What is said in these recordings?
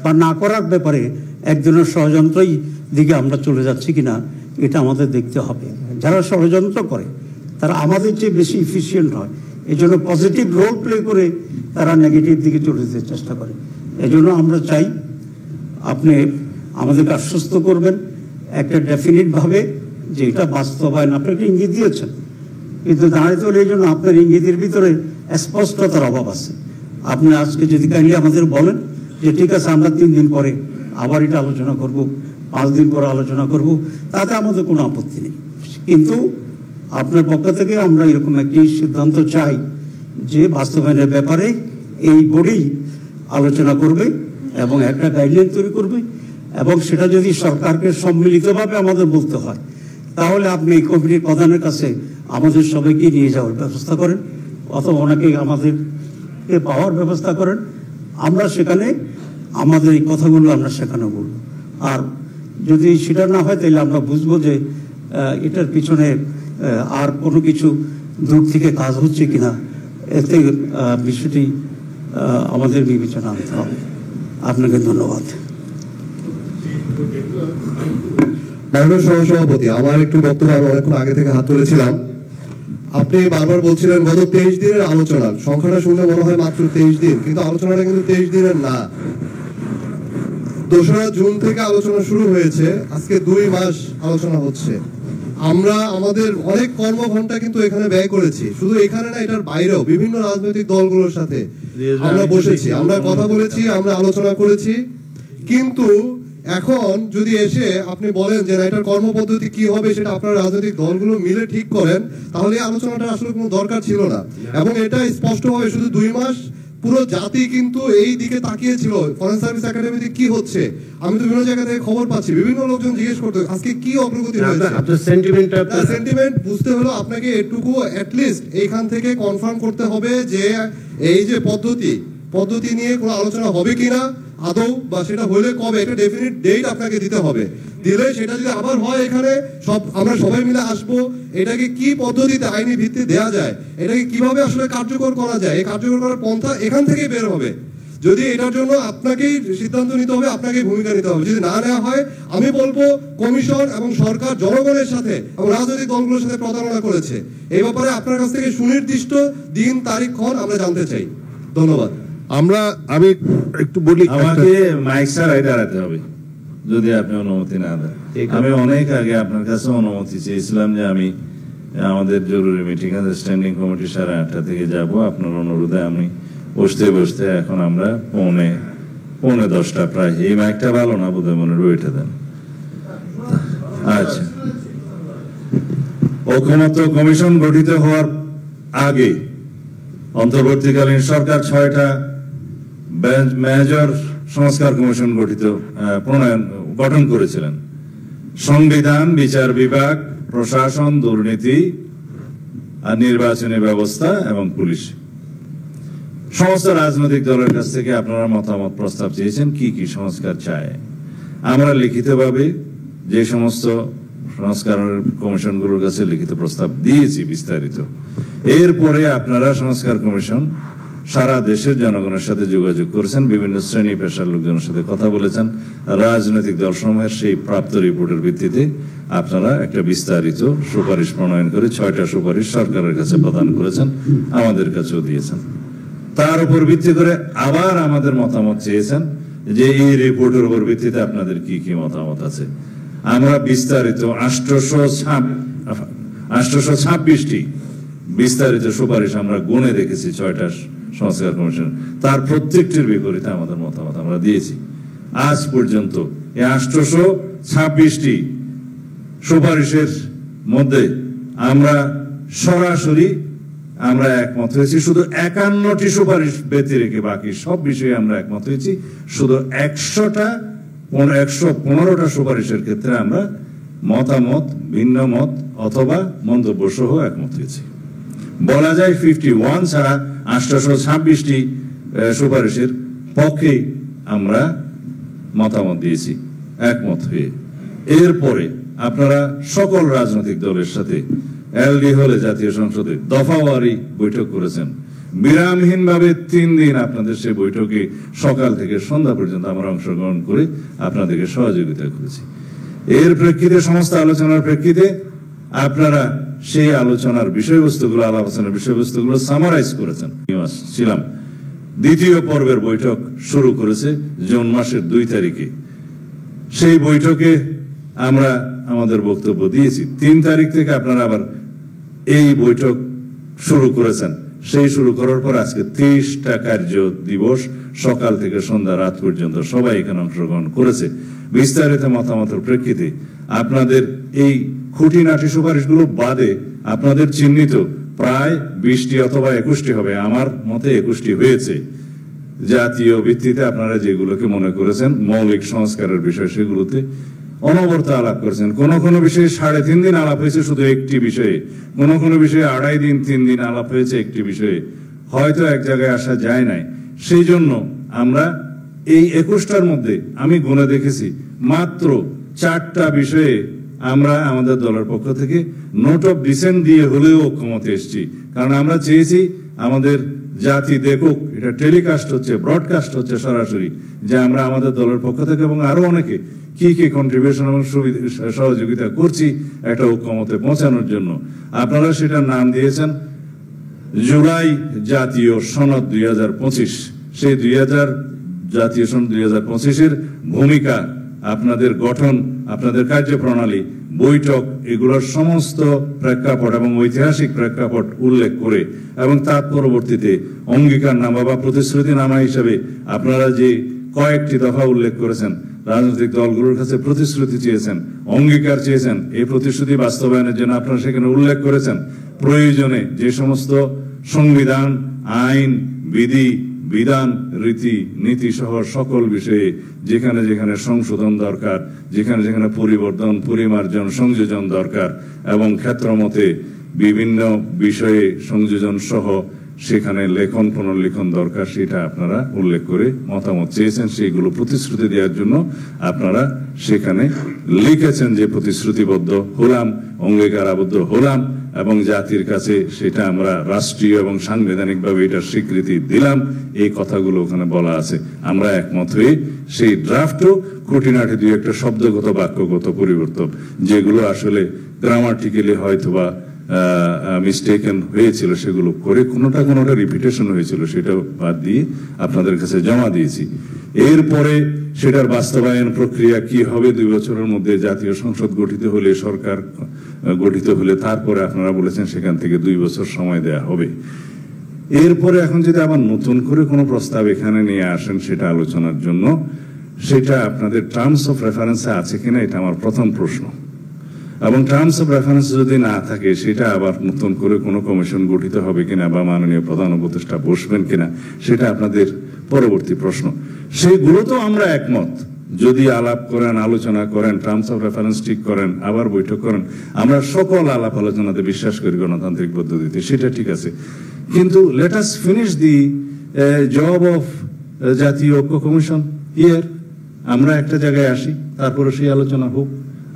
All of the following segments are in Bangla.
বা না করার ব্যাপারে একজনের ষড়যন্ত্রই দিকে আমরা চলে যাচ্ছি কিনা এটা আমাদের দেখতে হবে। যারা ষড়যন্ত্র করে তারা আমাদের চেয়ে বেশি ইফিসিয়েন্ট হয়, এই জন্য পজিটিভ রোল প্লে করে তারা নেগেটিভ দিকে চলে যেতে চেষ্টা করে। এই জন্য আমরা চাই আপনি আমাদেরকে আশ্বস্ত করবেন একটা ডেফিনিটভাবে যে এটা বাস্তবায়ন। আপনি একটা ইঙ্গিত দিয়েছেন, কিন্তু দাঁড়াইতে হলে এই জন্য আপনার ইঙ্গিতের ভিতরে স্পষ্টতার অভাব আছে। আপনি আজকে যদি কাইন্ডলি আমাদের বলেন যে ঠিক আছে আমরা 3 দিন পরে আবার এটা আলোচনা করব, 5 দিন পরে আলোচনা করব, তাতে আমাদের কোনো আপত্তি নেই। কিন্তু আপনার পক্ষ থেকে আমরা এরকম একটি সিদ্ধান্ত চাই যে বাস্তবায়নের ব্যাপারে এই বডি আলোচনা করবে এবং একটা গাইডলাইন তৈরি করবে, এবং সেটা যদি সরকারকে সম্মিলিতভাবে আমাদের বলতে হয় তাহলে আপনি এই কমিটির প্রধানের কাছে আমাদের সবাইকে নিয়ে যাওয়ার ব্যবস্থা করেন, অথবা ওনাকে আমাদেরকে পাওয়ার ব্যবস্থা করেন। আমরা সেখানে আমাদের এই কথাগুলো আমরা সেখানে বলব। আর যদি সেটা না হয় তাহলে আমরা বুঝবো যে এটার পিছনে আর কোনো কিছু দূর থেকে কাজ হচ্ছে কিনা, এতে বিষয়টি আমাদের বিবেচনা আনতে হবে। আপনাকে ধন্যবাদ। মাননীয় সহসভাপতি, আমার একটু বক্তব্য, আমি অনেকক্ষণ আগে থেকে হাত তুলেছিলাম। আপনি বারবার বলছিলেন গত 23 দিনের আলোচনা, সংখ্যাটা শুনলে মনে হয় মাত্র 23 দিন, কিন্তু আলোচনাটা কিন্তু 23 দিনের না। 2রা জুন থেকে আলোচনা শুরু হয়েছে, আজকে 2 মাস আলোচনা হচ্ছে। আমরা আমাদের অনেক কর্মঘণ্টা কিন্তু এখানে ব্যয় করেছি, শুধু এখানে না, এটার বাইরেও বিভিন্ন রাজনৈতিক দলগুলোর সাথে আমরা বসেছি, আমরা কথা বলেছি, আমরা আলোচনা করেছি। কিন্তু এখন যদি এসে আপনি বলেন যে এটার কর্মপদ্ধতি কি হবে সেটা আপনার রাজনৈতিক দলগুলো মিলে ঠিক করেন, তাহলে এই আলোচনাটা আসলে কোনো দরকার ছিল না। এবং এটা স্পষ্ট হবে, শুধু 2 মাস পুরো জাতি কিন্তু এই দিকে তাকিয়েছিল ফরেন সার্ভিস একাডেমিতে কি হচ্ছে। আমি তো বিভিন্ন জায়গা থেকে খবর পাচ্ছি, বিভিন্ন লোকজন জিজ্ঞেস করতে আজকে কি অগ্রগতি হয়েছে। আপনার সেন্টিমেন্ট বুঝতে হলো আপনাকে এটুকু অ্যাটলিস্ট এইখান থেকে কনফার্ম করতে হবে যে এই যে পদ্ধতি নিয়ে কোনো আলোচনা হবে কিনা আদৌ, বা সেটা হলে কবে, একটা ডেফিনিট ডেট আপনাকে দিতে হবে। দিলে সেটা যদি আবার হয় এখানে আমরা সবাই মিলে আসবো, এটাকে কি পদ্ধতিতে আইনি ভিত্তি দেওয়া যায়, এটাকে কিভাবে আসলে কার্যকর করা যায়, এই কার্যকর করার পন্থা এখান থেকেই বের হবে। যদি এটার জন্য আপনাকেই সিদ্ধান্ত নিতে হবে, আপনাকেই ভূমিকা নিতে হবে। যদি না নেওয়া হয়, আমি বলবো কমিশন এবং সরকার জনগণের সাথে এবং রাজনৈতিক দলগুলোর সাথে প্রতারণা করেছে। এই ব্যাপারে আপনার কাছ থেকে সুনির্দিষ্ট দিন তারিখক্ষণ আমরা জানতে চাই। ধন্যবাদ। আমি একটু বলি, আমাকে মাইক ছাড়াই দাঁড়াতে হবে যদি আপনি অনুমতি না দেন। আমি অনেক আগে আপনার কাছে অনুমতি চেয়েছিলাম যে আমি আমাদের জরুরি মিটিং আছে, স্ট্যান্ডিং কমিটি 8:30 থেকে যাব। আপনার অনুরোধে আমি বসতে এখন আমরা পৌনে 10টা প্রায়। এই মাইকটা ভালো না বোধহয়, মনে ওইটা দেন। আচ্ছা, ঐকমত্য কমিশন গঠিত হওয়ার আগে অন্তর্বর্তীকালীন সরকার 6টা মেজর সংস্কার কমিশন গঠন করেছিলেন। সংবিধান, বিচার বিভাগ, প্রশাসন, দুর্নীতি আর নির্বাচনী ব্যবস্থা এবং পুলিশ। সমস্ত রাজনৈতিক দলের কাছ থেকে আপনারা মতামত প্রস্তাব চেয়েছেন কি কি সংস্কার চায়। আমরা লিখিতভাবে যে সমস্ত সংস্কার কমিশনগুলোর কাছে লিখিত প্রস্তাব দিয়েছি বিস্তারিত। এরপরে আপনারা সংস্কার কমিশন সারা দেশের জনগণের সাথে যোগাযোগ করেছেন, বিভিন্ন শ্রেণী পেশার লোকজনের সাথে কথা বলেছেন। রাজনৈতিক দলসমূহের সেই প্রাপ্ত রিপোর্টের ভিত্তিতে আপনারা একটা বিস্তারিত সুপারিশ প্রণয়ন করে 6টা সুপারিশ সরকারের কাছে প্রদান করেছেন, আমাদের কাছেও দিয়েছেন। তার উপর ভিত্তি করে আবার আমাদের মতামত চেয়েছেন যে এই রিপোর্টের উপর ভিত্তিতে আপনাদের কি কি মতামত আছে। আমরা বিস্তারিত 826টি বিস্তারিত সুপারিশ আমরা গুণে দেখেছি 6টা সংস্কার কমিশন, তার প্রত্যেকটির বিপরীতে আমাদের মতামত আমরা দিয়েছি। আজ পর্যন্ত এই 826টি সুপারিশের মধ্যে আমরা সরাসরি একমত হয়েছি শুধু 51টি সুপারিশ ব্যতি রেখে, বাকি সব বিষয়ে আমরা একমত হয়েছি। শুধু 115টা সুপারিশের ক্ষেত্রে আমরা মতামত, ভিন্ন মত অথবা মন্তব্য সহ একমত হয়েছি। বলা যায় 51 ছাড়া 826টি সুপারিশের পক্ষে আমরা মতামত দিয়েছি একমত হয়ে। এরপরে আপনারা সকল রাজনৈতিক দলের সাথে এলডি হলে জাতীয় সংসদে দফাওয়ারি বৈঠক করেছেন। বিরামহীন ভাবে 3 দিন আপনাদের সেই বৈঠকে সকাল থেকে সন্ধ্যা পর্যন্ত আমরা অংশগ্রহণ করে আপনাদেরকে সহযোগিতা করেছি। এর প্রেক্ষিতে, সমস্ত আলোচনার প্রেক্ষিতে আপনারা সেই আলোচনার বিষয়বস্তুগুলো, আলোচনার বিষয়বস্তুগুলো সামারাইজ করেছেন। ছিলাম দ্বিতীয় পর্বের বৈঠক শুরু করেছে জুন মাসের 2 তারিখে। সেই বৈঠকে আমরা আমাদের বক্তব্য দিয়েছি। 3 তারিখ থেকে আপনারা আবার এই বৈঠক শুরু করেছেন। সেই শুরু করার পর আজকে 30টা কার্য দিবস, সকাল থেকে সন্ধ্যা রাত পর্যন্ত সবাই এখানে অংশগ্রহণ করেছে। বিস্তারিত মতামতের প্রেক্ষিতে আপনাদের এই খুঁটিনাটি সুপারিশগুলো বাদে আপনাদের চিহ্নিত প্রায় 20টি অথবা 21টি হবে, আমার মতে 21টি হয়েছে, জাতীয় ভিত্তিতে আপনারা যেগুলোকে মনে করেছেন মৌলিক সংস্কারের বিষয়, সেগুলোতে অনবরত আলাপ করেছেন। কোন কোন বিষয়ে 3.5 দিন আলাপ হয়েছে শুধু একটি বিষয়ে, কোন কোন বিষয়ে 2.5 দিন 3 দিন আলাপ হয়েছে একটি বিষয়ে, হয়তো এক জায়গায় আসা যায় নাই। সেই জন্য আমরা এই 21টার মধ্যে আমি গুনে দেখেছি মাত্র 4টা বিষয়ে আমরা আমাদের দলের পক্ষ থেকে নোট অফ ডিসেন্ট দিয়ে হলেও ঐক্যমতে এসেছি। কারণ আমরা চেয়েছি আমাদের জাতি দেখুক, এটা টেলিকাস্ট হচ্ছে, ব্রডকাস্ট হচ্ছে সরাসরি, যে আমরা আমাদের দলের পক্ষ থেকে এবং আরো অনেকে কি কি কন্ট্রিবিউশন এবং সহযোগিতা করছি একটা ঐক্যমতে পৌঁছানোর জন্য। আপনারা সেটার নাম দিয়েছেন জুলাই জাতীয় সনদ 2025। সেই জাতীয় সনদ 2025-এর ভূমিকা, আপনাদের গঠন, আপনাদের কার্যপ্রণালী, বৈঠক, এগুলোর সমস্ত প্রেক্ষাপট এবং ঐতিহাসিক প্রেক্ষাপট উল্লেখ করে এবং তার পরবর্তীতে অঙ্গীকারনামা বা প্রতিশ্রুতিনামা হিসেবে আপনারা যে কয়েকটি দফা উল্লেখ করেছেন, রাজনৈতিক দলগুলোর কাছে প্রতিশ্রুতি চেয়েছেন, অঙ্গীকার চেয়েছেন, এই প্রতিশ্রুতি বাস্তবায়নের জন্য আপনারা সেখানে উল্লেখ করেছেন প্রয়োজনে যে সমস্ত সংবিধান, আইন, বিধি, বিধান, রীতি, নীতি সহ সকল বিষয়ে যেখানে যেখানে সংশোধন দরকার, যেখানে যেখানে পরিবর্তন, পরিমার্জন, সংযোজন দরকার এবং ক্ষেত্রমতে বিভিন্ন বিষয়ে সংযোজন সহ সেখানে লেখন পুনর্লেখন দরকার, সেটা আপনারা উল্লেখ করে মতামত চেয়েছেন। সেইগুলো প্রতিশ্রুতি দেওয়ার জন্য আপনারা সেখানে লিখেছেন যে প্রতিশ্রুতিবদ্ধ হলাম, অঙ্গীকার আবদ্ধ হলাম এবং জাতির কাছে সেটা আমরা রাষ্ট্রীয় এবং সাংবিধানিকভাবে এটার স্বীকৃতি দিলাম। এই কথাগুলো ওখানে বলা আছে। আমরা একমত হয়ে সেই ড্রাফটও খুঁটিনাটি 2-1টা শব্দগত বাক্যগত পরিবর্তন, যেগুলো আসলে গ্রামাটিক্যালি হয়তোবা মিস্টেকেন হয়েছিল, সেগুলো করে কোনোটা রিপিটেশন হয়েছিল, সেটা বাদ দিয়ে আপনাদের কাছে জমা দিয়েছি। এরপরে সেটার বাস্তবায়ন প্রক্রিয়া কি হবে, 2 বছরের মধ্যে জাতীয় সংসদ গঠিত হলে, সরকার গঠিত হলে, তারপরে আপনারা বলেছেন সেখান থেকে 2 বছর সময় দেয়া হবে। এরপরে এখন যদি আবার নতুন করে কোনো প্রস্তাব এখানে নিয়ে আসেন সেটা আলোচনার জন্য, সেটা আপনাদের টার্মস অফ রেফারেন্সে আছে কিনা, এটা আমার প্রথম প্রশ্ন। এবং টার্মস অফ রেফারেন্স যদি না থাকে, সেটা আবার নতুন করে কোনো কমিশন গঠিত হবে কিনা বা মাননীয় প্রধান উপদেষ্টা বসবেন কিনা, সেটা আপনাদের পরবর্তী প্রশ্ন। সেগুলো তো আমরা একমত, যদি আলাপ করেন, আলোচনা করেন, টার্মস অফ রেফারেন্স ঠিক করেন, আবার বৈঠক করেন, আমরা সকল আলাপ আলোচনাতে বিশ্বাস করি গণতান্ত্রিক পদ্ধতিতে, সেটা ঠিক আছে। কিন্তু let us finish the job of জাতীয় ঐক্য কমিশন হিয়ার। আমরা একটা জায়গায় আসি, তারপরে সেই আলোচনা হোক।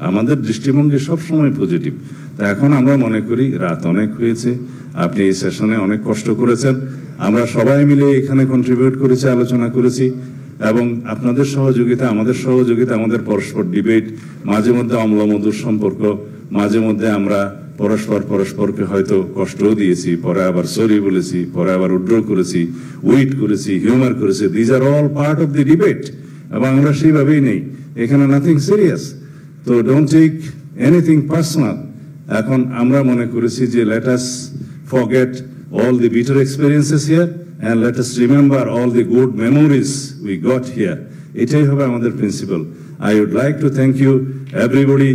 আমাদের দৃষ্টিভঙ্গি সবসময় পজিটিভ। তা এখন আমরা মনে করি রাত অনেক হয়েছে, আপনি এই সেশনে অনেক কষ্ট করেছেন, আমরা সবাই মিলে এখানে কন্ট্রিবিউট করেছি, আলোচনা করেছি এবং আপনাদের সহযোগিতা, আমাদের পরস্পর ডিবেট, মাঝে মধ্যে অম্লমধুর সম্পর্ক, মাঝে মধ্যে আমরা পরস্পরকে হয়তো কষ্টও দিয়েছি, পরে আবার সরি বলেছি, পরে আবার উইথড্র করেছি, উইট করেছি, হিউমার করেছি। These are all part of the debate এবং আমরা সেইভাবেই নেই, এখানে নাথিং সিরিয়াস। তো ডোন্ট টেক এনিথিং পার্সোনাল। এখন আমরা মনে করেছি যে let us forget all the bitter experiences here and let us remember all the good memories we got here. এটাই হবে আমাদের principal. I would like to thank you everybody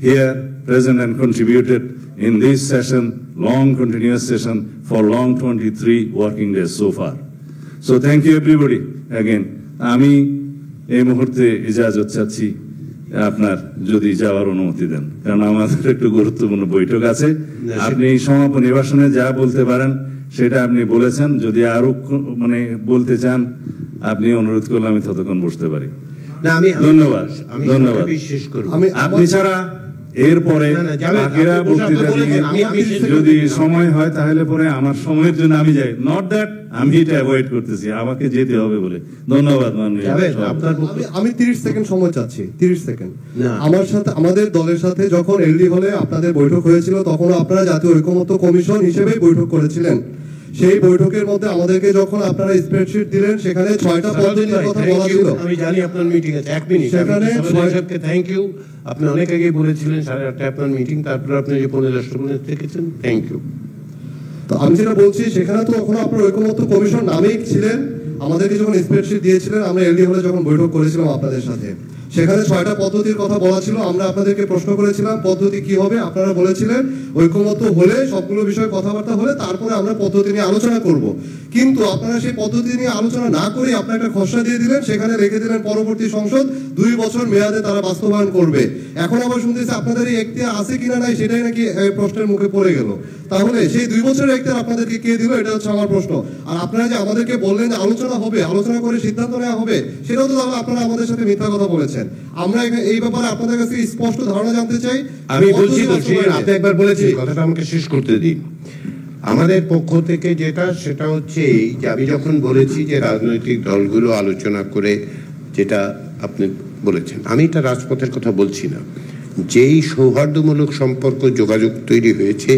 here present and contributed in this session, long continuous session for long 23 working days so far. So thank you everybody again. আমি এই মুহূর্তে ইজাজত চাচ্ছি, আপনার যদি যাওয়ার অনুমতি দেন, কারণ আমাদের একটু গুরুত্বপূর্ণ বৈঠক আছে। আপনি সমাপনী ভাষণে যা বলতে পারেন সেটা আপনি বলেছেন, যদি আরো বলতে চান আপনি অনুরোধ করলে আমি ততক্ষণ বসতে পারি। ধন্যবাদ। আপনি ছাড়া এরপরে না, না, যাবেন, বাকিরা আপনি বসে বক্তৃতা বলেছেন, দিয়ে আমি যদি সময় হয় তাহলে পরে আমার সময়ের জন্য আমি যাই, নট দ্যাট আমি এটা অ্যাভয়েড করতেছি, আমাকে যেতে হবে বলে। ধন্যবাদ মাননীয় যাবেন, সভাপতি। আপনার আমি 30 সেকেন্ড সময় চাচ্ছি, 30 সেকেন্ড। না। আমার সাথে, আমাদের দলের সাথে যখন এলডি হলে আপনাদের বৈঠক হয়েছিল, তখন আপনারা জাতীয় ঐকমত্য কমিশন হিসেবেই বৈঠক করেছিলেন। সেই বৈঠকের মধ্যে আমাদেরকে যখন আপনারা স্প্রেডশিট দিলেন, সেখানে 6টা পদ্ধতির কথা বলা ছিল। আমি জানি আপনার মিটিং আছে, এক মিনিট। সেখানে সাহেবকে থ্যাংক ইউ, আপনি অনেক আগে বলেছিলেন 8:30 আপনার মিটিং, তারপর আপনি যে 15-10 মিনিট থেকেছেন, থ্যাংক ইউ। তো আমি যেটা বলছি, সেখানে তো তখন আপনার ঐকমত্য কমিশন নামেই ছিলেন। আমাদেরকে যখন স্প্রেডশিট দিয়েছিলেন, আমরা এলডি হলে যখন বৈঠক করেছিলাম আপনাদের সাথে, সেখানে 6টা পদ্ধতির কথা বলা ছিল। আমরা আপনাদেরকে প্রশ্ন করেছিলাম পদ্ধতি কি হবে, আপনারা বলেছিলেন ঐকমত্য হলে, সবগুলো বিষয়ে কথাবার্তা হলে তারপরে আমরা পদ্ধতি নিয়ে আলোচনা করব। কিন্তু আপনারা সেই পদ্ধতি নিয়ে আলোচনা না করে আপনারা একটা খসড়া দিয়ে দিলেন, সেখানে রেখে দিলেন পরবর্তী সংসদ 2 বছর মেয়াদে তারা বাস্তবায়ন করবে। এখন আবার শুনতেছি আপনাদের এই এখতিয়ার আছে কিনা নাই, সেটাই নাকি প্রশ্নের মুখে পড়ে গেল। তাহলে সেই 2 বছরের এখতিয়ার আপনাদেরকে কে দিল, এটা হচ্ছে আমার প্রশ্ন। আর আপনারা যে আমাদেরকে বললেন যে আলোচনা হবে, আলোচনা করে সিদ্ধান্ত নেওয়া হবে, সেটাও তো তাহলে আপনারা আমাদের সাথে মিথ্যা কথা বলেছেন। আমরা এই ব্যাপারে আপনাদের কাছে স্পষ্ট ধারণা জানতে চাই। আমি বলছি তো, পদ্ধতি বাস্তবায়নে। আপনি একবার বলেছি, কথাটা আমাকে শেষ করতে দিন। আমাদের পক্ষ থেকে যেটা, সেটা হচ্ছে এই যে আমি যখন বলেছি যে রাজনৈতিক দলগুলো আলোচনা করে, যেটা আপনি বলেছেন, আমি এটা রাজপথের কথা বলছি না। যেই সৌহার্দ্যমূলক সম্পর্ক, যোগাযোগ তৈরি হয়েছে,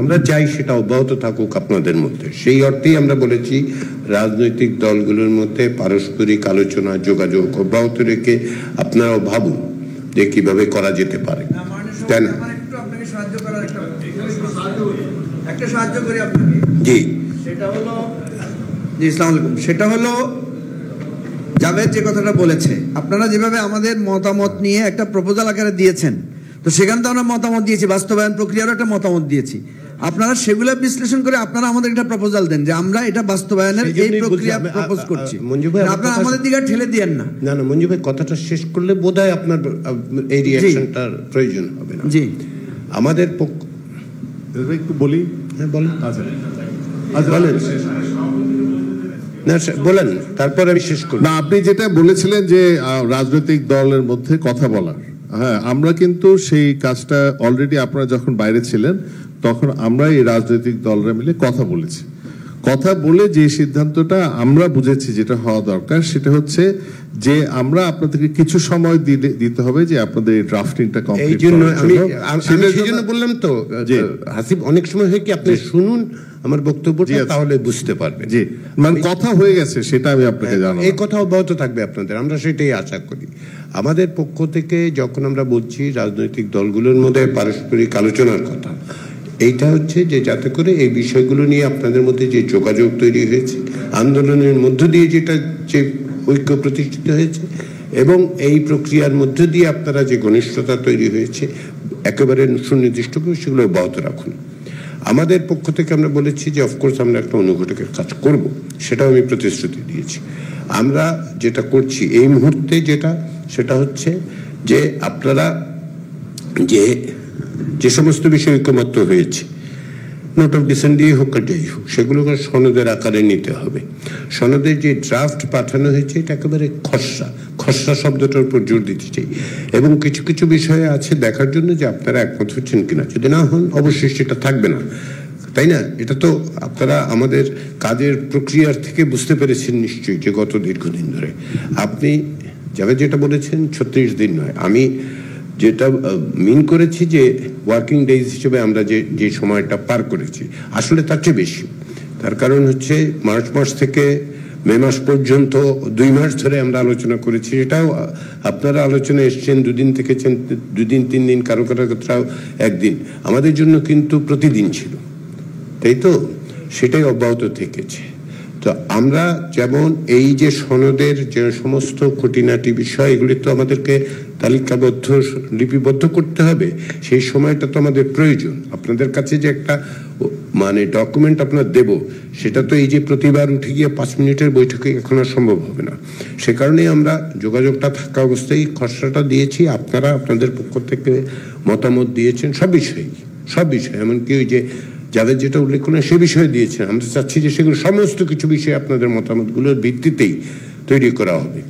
আমরা চাই সেটা অব্যাহত থাকুক আপনাদের মধ্যে। সেই অর্থেই আমরা বলেছি রাজনৈতিক দলগুলোর মধ্যে পারস্পরিক আলোচনা, যোগাযোগ অব্যাহত রেখে আপনারাও ভাবুন যে কিভাবে করা যেতে পারে, তাই না? একটা সাহায্য করি আপনাকে। জি, সেটা হলো, জি আসসালামু আলাইকুম। সেটা হলো জাভেদ যে কথাটা বলেছে, আপনারা যেভাবে আমাদের মতামত নিয়ে একটা প্রপোজাল আকারে দিয়েছেন, তো সেখানে তো আমরা মতামত দিয়েছি, বাস্তবায়ন প্রক্রিয়ারও একটা মতামত দিয়েছি। আপনারা সেগুলো বিশ্লেষণ করে আপনারা আমাদের একটা প্রপোজাল দেন যে আমরা এটা বাস্তবায়নের এই প্রক্রিয়া প্রপোজ করছি। মঞ্জু ভাই, আপনারা আমাদের দিকে ঠেলে দিয়েন না। না না, মঞ্জু ভাই কথাটা শেষ করলে বোধহয় আপনার এই রিঅ্যাকশনটার প্রয়োজন হবে না। জি, আমাদের পক্ষ, একটু বলি। হ্যাঁ বলেন, আচ্ছা বলেন না, বলেন, তারপর আমি শেষ করব। না, আপনি যেটা বলেছিলেন যে রাজনৈতিক দলের মধ্যে কথা বলার, হ্যাঁ, আমরা কিন্তু সেই কাজটা অলরেডি, আপনারা যখন বাইরে ছিলেন তখন আমরা এই রাজনৈতিক দলরা মিলে কথা বলেছি। কথা বলে যে সিদ্ধান্তটা আমরা বুঝেছি যেটা হওয়া দরকার, সেটা হচ্ছে যে আমরা আপনাদেরকে কিছু সময় দিতে হবে যে আপনাদের এই ড্রাফটিংটা এই কমপ্লিট জন্য করার আমি জন্য। সেই জন্য বললাম তো, জি। হাসিব, অনেক সময় হয় কি আপনি শুনুন আমার বক্তব্যটা, জি, আচ্ছা। তাহলে বুঝতে পারবেন। জি, মানে কথা হয়ে গেছে সেটা আমি আপনাকে জানাবো। এই কথা অব্যাহত থাকবে আপনাদের, আমরা সেটাই আশা করি। আমাদের পক্ষ থেকে যখন আমরা বলছি রাজনৈতিক দলগুলোর মধ্যে পারস্পরিক আলোচনার কথা, এইটা হচ্ছে যে যাতে করে এই বিষয়গুলো নিয়ে আপনাদের মধ্যে যে যোগাযোগ তৈরি হয়েছে, আন্দোলনের মধ্য দিয়ে যেটা যে ঐক্য প্রতিষ্ঠিত হয়েছে, এবং এই প্রক্রিয়ার মধ্য দিয়ে আপনারা যে ঘনিষ্ঠতা তৈরি হয়েছে, একেবারে সুনির্দিষ্ট করে সেগুলো অব্যাহত রাখুন। আমাদের পক্ষ থেকে আমরা বলেছি যে অফকোর্স আমরা একটা অনুঘটকের কাজ করব, সেটাও আমি প্রতিশ্রুতি দিয়েছি। আমরা যেটা করছি এই মুহূর্তে যেটা, সেটা হচ্ছে যে আপনারা যে সমস্ত বিষয় ঐকমত্য হয়েছে, নোট অফ ডিসেন্ট দিয়ে হোক আর যাই হোক, সেগুলোকে সনদের আকারে নিতে হবে। সনদের যে ড্রাফট পাঠানো হয়েছে, এটা একেবারে খসড়া শব্দটার উপর জোর দিতে চাই। এবং কিছু কিছু বিষয়ে আছে দেখার জন্য যে আপনারা একমত হচ্ছেন কিনা, যদি না হন অবশ্যই সেটা থাকবে না, তাই না? এটা তো আপনারা আমাদের কাজের প্রক্রিয়ার থেকে বুঝতে পেরেছেন নিশ্চয়ই যে গত দীর্ঘদিন ধরে আপনি যেটা বলেছেন 36 দিন নয়, আমি যেটা মিন করেছি যে ওয়ার্কিং ডেজ হিসেবে আমরা যে সময়টা পার করেছি, আসলে তার চেয়ে বেশি। তার কারণ হচ্ছে মার্চ মাস থেকে মে মাস পর্যন্ত 2 মাস ধরে আমরা আলোচনা করেছি। এটাও আপনারা আলোচনায় এসছেন, 2 দিন থেকেছেন, 2 দিন 3 দিন, কারো ক্ষেত্রেও 1 দিন। আমাদের জন্য কিন্তু প্রতিদিন ছিল, তাই তো? সেটাই অব্যাহত থেকেছে। তো আমরা যেমন এই যে সনদের যে সমস্ত খুঁটিনাটি বিষয়, এগুলি তো আমাদেরকে তালিকাবদ্ধ, লিপিবদ্ধ করতে হবে, সেই সময়টা তো আমাদের প্রয়োজন। আপনাদের কাছে যে একটা মানে ডকুমেন্ট আপনার দেব, সেটা তো এই যে প্রতিবার উঠে গিয়ে 5 মিনিটের বৈঠকে এখন আর সম্ভব হবে না। সে কারণেই আমরা যোগাযোগটা থাকা অবস্থায় খসড়াটা দিয়েছি। আপনারা আপনাদের পক্ষ থেকে মতামত দিয়েছেন সব বিষয়ে, এমনকি ওই যে যাদের যেটা উল্লেখ করলেন সে বিষয়ে দিয়েছেন। আমরা চাচ্ছি যে সেগুলো সমস্ত কিছু বিষয়ে আপনাদের মতামতগুলোর ভিত্তিতেই তৈরি করা হবে।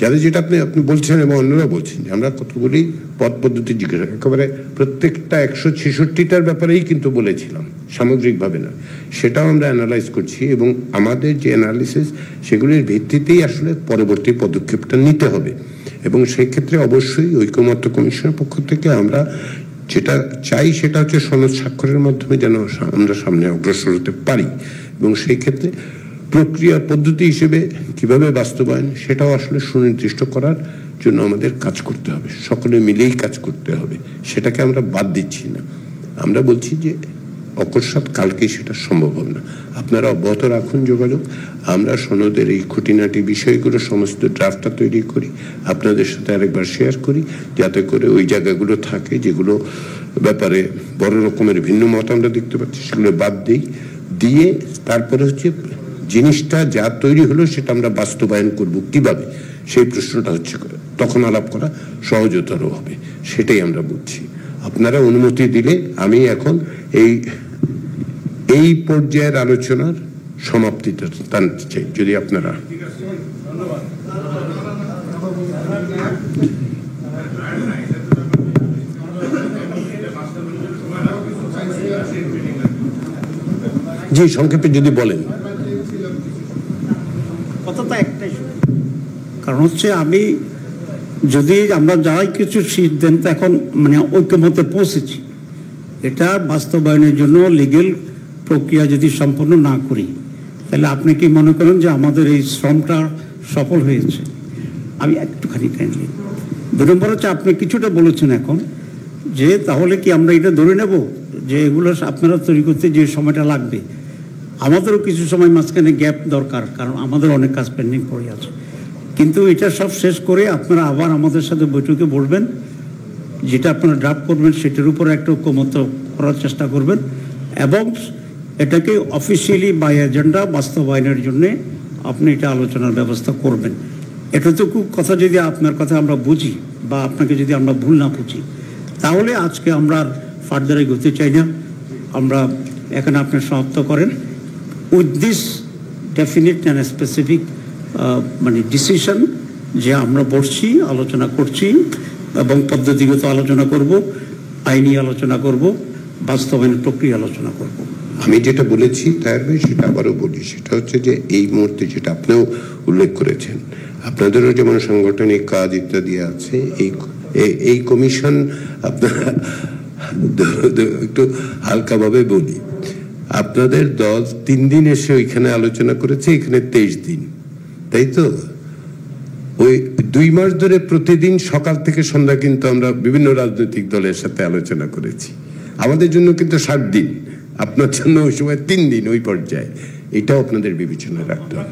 যাদের যেটা আপনি বলছেন এবং অন্যরা বলছেন যে আমরা কতগুলি পদ পদ্ধতি জিজ্ঞাসা একেবারে প্রত্যেকটা 166টার ব্যাপারেই কিন্তু বলেছিলাম, সামগ্রিকভাবে না, সেটাও আমরা অ্যানালাইজ করছি এবং আমাদের যে অ্যানালিসিস সেগুলির ভিত্তিতেই আসলে পরবর্তী পদক্ষেপটা নিতে হবে। এবং সেই ক্ষেত্রে অবশ্যই ঐকমত্য কমিশনের পক্ষ থেকে আমরা যেটা চাই সেটা হচ্ছে সনদ স্বাক্ষরের মাধ্যমে যেন আমরা সামনে অগ্রসর হতে পারি এবং সেই ক্ষেত্রে প্রক্রিয়া পদ্ধতি হিসেবে কিভাবে বাস্তবায়ন সেটাও আসলে সুনির্দিষ্ট করার জন্য আমাদের কাজ করতে হবে, সকলে মিলেই কাজ করতে হবে, সেটাকে আমরা বাদ দিচ্ছি না। আমরা বলছি যে অকস্মাৎ কালকেই সেটা সম্ভব হবে না, আপনারা অব্যাহত রাখুন যোগাযোগ, আমরা সনদের এই খুঁটিনাটি বিষয়গুলো সমস্ত ড্রাফটটা তৈরি করি, আপনাদের সাথে আরেকবার শেয়ার করি, যাতে করে ওই জায়গাগুলো থাকে যেগুলো ব্যাপারে বড় রকমের ভিন্ন মত আমরা দেখতে পাচ্ছি সেগুলো বাদ দিই, দিয়ে তারপরে হচ্ছে জিনিসটা যা তৈরি হলো সেটা আমরা বাস্তবায়ন করব কিভাবে, সেই প্রশ্নটা হচ্ছে তখন আলাপ করা সহজতর হবে, সেটাই আমরা বলছি। আপনারা অনুমতি দিলে আমি এখন এই পর্যায়ের আলোচনার সমাপ্তিটা টানতে চাই, যদি আপনারা জি সংক্ষেপে যদি বলেন। কথা তো একটাই, কারণ হচ্ছে আমি যদি আমরা যারাই কিছু সিদ্ধান্ত এখন মানে ঐক্যমতে পৌঁছেছি, এটা বাস্তবায়নের জন্য লিগেল প্রক্রিয়া যদি সম্পন্ন না করি, তাহলে আপনি কি মনে করেন যে আমাদের এই শ্রমটা সফল হয়েছে? আমি একটুখানি কাইন্ডলি 2 নম্বর হচ্ছে আপনি কিছুটা বলেছেন এখন যে তাহলে কি আমরা এটা ধরে নেব যে এগুলো আপনারা তৈরি করতে যে সময়টা লাগবে, আমাদেরও কিছু সময় মাঝখানে গ্যাপ দরকার, কারণ আমাদের অনেক কাজ পেন্ডিং পড়ে আছে। কিন্তু এটা সব শেষ করে আপনারা আবার আমাদের সাথে বৈঠকে বসবেন, যেটা আপনারা ড্রাফট করবেন সেটার উপর একটা ঐকমত্য করার চেষ্টা করবেন এবং এটাকে অফিসিয়ালি বাই এজেন্ডা বাস্তবায়নের জন্য আপনি এটা আলোচনার ব্যবস্থা করবেন। এতটুকু কথা যদি আপনার কথা আমরা বুঝি বা আপনাকে যদি আমরা ভুল না বুঝি, তাহলে আজকে আমরা আর ফার্দার এগোতে চাই না, আমরা এখানে আপনি সমাপ্ত করেন with this definite and specific মানে ডিসিশন যে আমরা বসছি, আলোচনা করছি এবং পদ্ধতিগত আলোচনা করব, আইনি আলোচনা করব, বাস্তবায়নের প্রক্রিয়া আলোচনা করব। আমি যেটা বলেছি তার সেটা আবারও বলি, সেটা হচ্ছে যে এই মুহূর্তে যেটা আপনিও উল্লেখ করেছেন, আপনাদেরও যেমন সাংগঠনিক কাজ ইত্যাদি আছে, এই কমিশন আপনারা একটু হালকাভাবে বলি, আপনাদের দল 3 দিন এসে ওইখানে আলোচনা করেছে, এখানে 23 দিন, তাই তো? ওই 2 মাস ধরে প্রতিদিন সকাল থেকে সন্ধ্যা কিন্তু আমরা বিভিন্ন রাজনৈতিক দলের সাথে আলোচনা করেছি, আমাদের জন্য কিন্তু 60 দিন, আপনার জন্য ওই সময় 3 দিন ওই পর্যায়ে, এটাও আপনাদের বিবেচনায় রাখতে হবে।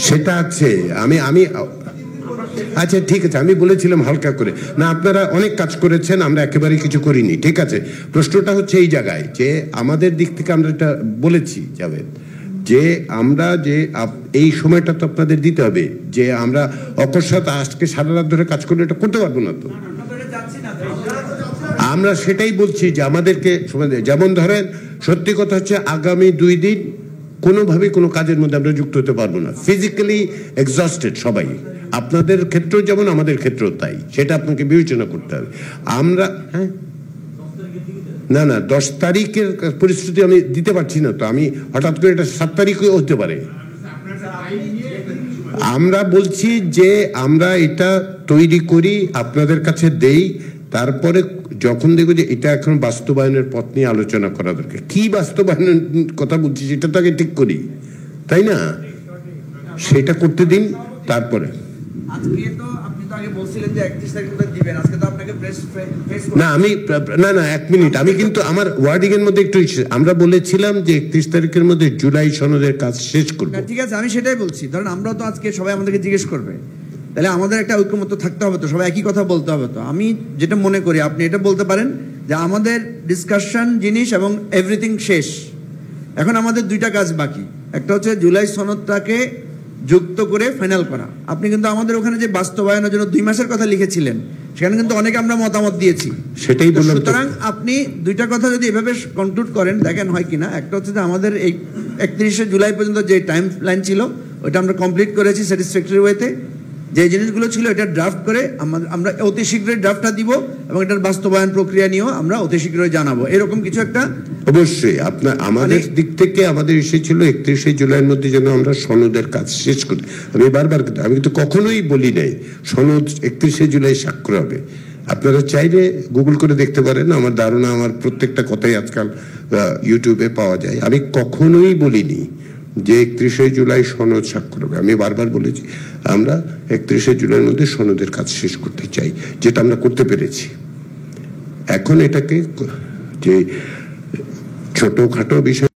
সেটা আছে, আমি আচ্ছা ঠিক আছে, আমি বলেছিলাম হালকা করে, না আপনারা অনেক কাজ করেছেন, আমরা একেবারে কিছু করিনি, ঠিক আছে। প্রশ্নটা হচ্ছে এই জায়গায় যে আমাদের দিক থেকে আমরা এটা বলেছি যাবেন যে আমরা যে এই সময়টা তো আপনাদের দিতে হবে, যে আমরা অকস্মাৎ আজকে সারা রাত ধরে কাজ করলে এটা করতে পারবো না, তো আমরা সেটাই বলছি যে আমাদেরকে সময়, যেমন ধরেন সত্যি কথা হচ্ছে আগামী 2 দিন কোনোভাবে কোনো কাজের মধ্যে আমরা যুক্ত হতে পারবো না, ফিজিক্যালি এক্সস্টেড সবাই, আপনাদের ক্ষেত্রেও যেমন আমাদের ক্ষেত্রেও তাই, সেটা আপনাকে বিবেচনা করতে হবে। আমরা না 10 তারিখের পরিস্থিতি আমি দিতে পারছি না, তো আমি হঠাৎ করে এটা 7 তারিখেও হতে পারে। আমরা বলছি যে আমরা এটা তৈরি করি, আপনাদের কাছে দেই, তারপরে যখন দেখবো যে এটা এখন বাস্তবায়নের পথ নিয়ে আলোচনা করা দরকার, কি বাস্তবায়নের কথা বলছি সেটা তো আগে ঠিক করি, তাই না? সেটা করতে দিন, তারপরে না আমি না 1 মিনিট, আমি কিন্তু আমার ওয়ার্ডিং এর মধ্যে একটু আমরা বলেছিলাম যে 31 তারিখের মধ্যে জুলাই সনদের কাজ শেষ করব। ঠিক আছে, আমি সেটাই বলছি, ধরেন আমরা তো আজকে সবাই আমাদেরকে জিজ্ঞেস করবে, তাহলে আমাদের একটা ঐক্যমত্য থাকতে হবে, তো সবাই একই কথা বলতে হবে। তো আমি যেটা মনে করি আপনি এটা বলতে পারেন যে আমাদের ডিসকাশন জিনিস এবং এভরিথিং শেষ, এখন আমাদের 2টা কাজ বাকি, একটা হচ্ছে জুলাই সনদটাকে যুক্ত করে ফাইনাল করা। আপনি কিন্তু আমাদের ওখানে যে বাস্তবায়নের জন্য 2 মাসের কথা লিখেছিলেন, সেখানে কিন্তু অনেকে আমরা মতামত দিয়েছি, সেটাই বললাম। সুতরাং আপনি 2টা কথা যদি এভাবে কনক্লুড করেন, দেখেন হয় কিনা। একটা হচ্ছে যে আমাদের এই 31শে জুলাই পর্যন্ত যে টাইম লাইন ছিল ওটা আমরা কমপ্লিট করেছি স্যাটিসফ্যাক্টরি ওয়েতে। যে জিনিসগুলো ছিল এটা ড্রাফট করে আমরা অতি শীঘ্রই ড্রাফটটা দিব এবং এটার বাস্তবায়ন প্রক্রিয়া নিয়েও আমরা অতি শীঘ্রই জানাবো, এরকম কিছু একটা। অবশ্যই আপনার আমাদের দিক থেকে আমাদের ইস্যু ছিল 31শে জুলাইয়ের মধ্যে যেন আমরা সনদের কাজ শেষ করি। আমি কিন্তু কখনোই বলি নাই সনদ 31শে জুলাই স্বাক্ষর হবে। আপনারা চাইলে গুগল করে দেখতে পারেন, আমার ধারণা আমার প্রত্যেকটা কথাই আজকাল ইউটিউবে পাওয়া যায়। আমি কখনোই বলিনি যে 31শে জুলাই সনদ স্বাক্ষর হবে। আমি বারবার বলেছি আমরা 31শে জুলাইয়ের মধ্যে সনদের কাজ শেষ করতে চাই, যেটা আমরা করতে পেরেছি। এখন এটাকে যে ছোটখাটো বিষয়